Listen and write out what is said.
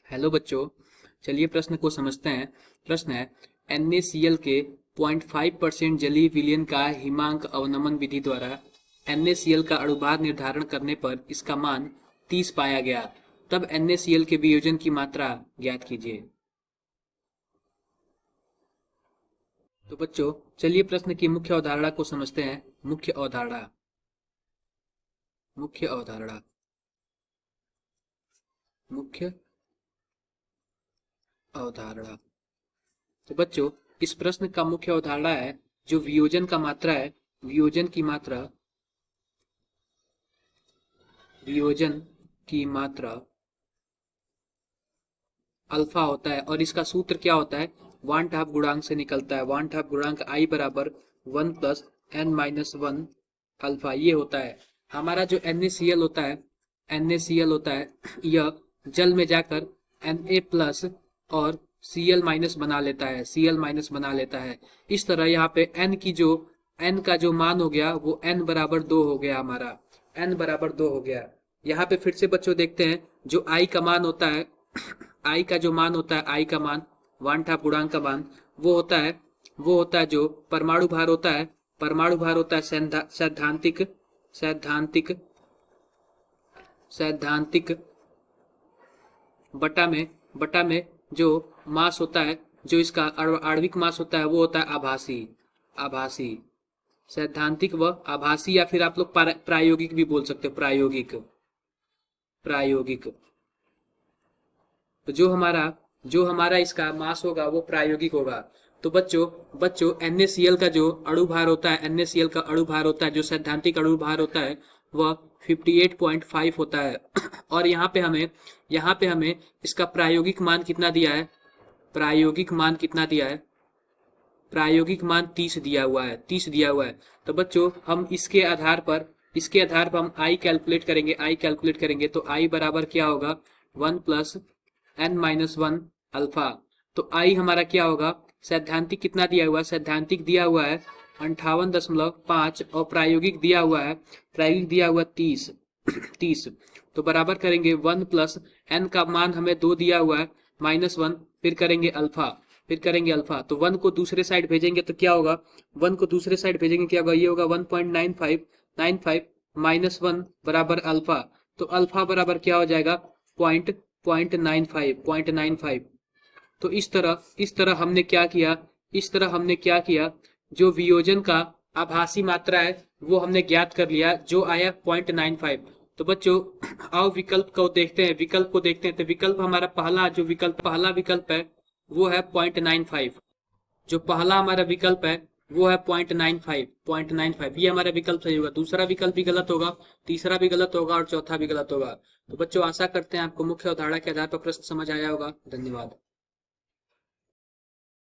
Hello बच्चों, चलिए प्रश्न को समझते हैं। प्रश्न है NaCl के 0.5% जलीय विलयन का हिमांक अवनमन विधि द्वारा NaCl का अणुभार निर्धारण करने पर इसका मान 30 पाया गया, तब NaCl के वियोजन की मात्रा ज्ञात कीजिए। तो बच्चों चलिए प्रश्न की मुख्य अवधारणा को समझते हैं। मुख्य अवधारणा मुख्य अवधारणा मुख्य अवधारणा तो बच्चों इस प्रश्न का मुख्य अवधारणा है जो वियोजन का मात्रा है, वियोजन की मात्रा अल्फा होता है और इसका सूत्र क्या होता है, 1/2 गुणांक से निकलता है। 1/2 गुणांक I बराबर 1 प्लस n-1 अल्फा, ये होता है। हमारा जो NaCl होता है यह जल में जाकर Na प्लस और Cl माइनस बना लेता है। इस तरह यहाँ पे n का जो मान हो गया वो n बराबर 2 हो गया। हमारा n बराबर 2 हो गया। यहाँ पे फिर से बच्चों देखते हैं जो I का मान होता है, I का जो मान होता है, I का मान 1/2 गुणांक का मान वो होता है जो परमाणु भार होता है सैद्धांतिक बटा में जो मास होता है, जो इसका आणविक मास होता है वो होता है आभासी। सैद्धांतिक व आभासी, या फिर आप लोग प्रायोगिक भी बोल सकते हो। प्रायोगिक तो जो हमारा इसका मास होगा वो प्रायोगिक होगा। तो बच्चों NaCl का जो अणुभार होता है, जो सैद्धांतिक अणुभार होता है वह 58.5 होता है। और यहाँ पे हमें इसका प्रायोगिक मान कितना दिया है, प्रायोगिक मान 30 दिया हुआ है। तो बच्चों हम इसके आधार पर हम I कैलकुलेट करेंगे। तो I बराबर क्या होगा, 1 प्लस n-1 अल्फा। तो I हमारा क्या होगा, सैद्धांतिक कितना दिया हुआ है, सैद्धांतिक दिया हुआ है 58.5 और प्रायोगिक दिया हुआ है 30। तो बराबर करेंगे 1 प्लस n का मान हमें 2 दिया हुआ है -1, फिर करेंगे अल्फा। तो 1 को दूसरे साइड भेजेंगे तो क्या होगा, ये होगा 1.95 -1 बराबर अल्फा। तो अल्फा बराबर क्या हो जाएगा, 0.95। तो इस तरह हमने क्या किया, जो वियोजन का आभासी मात्रा है वो हमने ज्ञात कर लिया, जो आया 0.95। तो बच्चों आओ विकल्प को देखते हैं। तो विकल्प हमारा पहला विकल्प है वो है 0.95। जो पहला हमारा विकल्प है वो है 0.95। ये हमारा विकल्प सही होगा। दूसरा विकल्प भी गलत होगा, तीसरा भी गलत होगा और चौथा भी गलत होगा। तो बच्चों आशा करते हैं आपको मुख्य अवधारणा के आधार पर प्रश्न समझ आया होगा। धन्यवाद।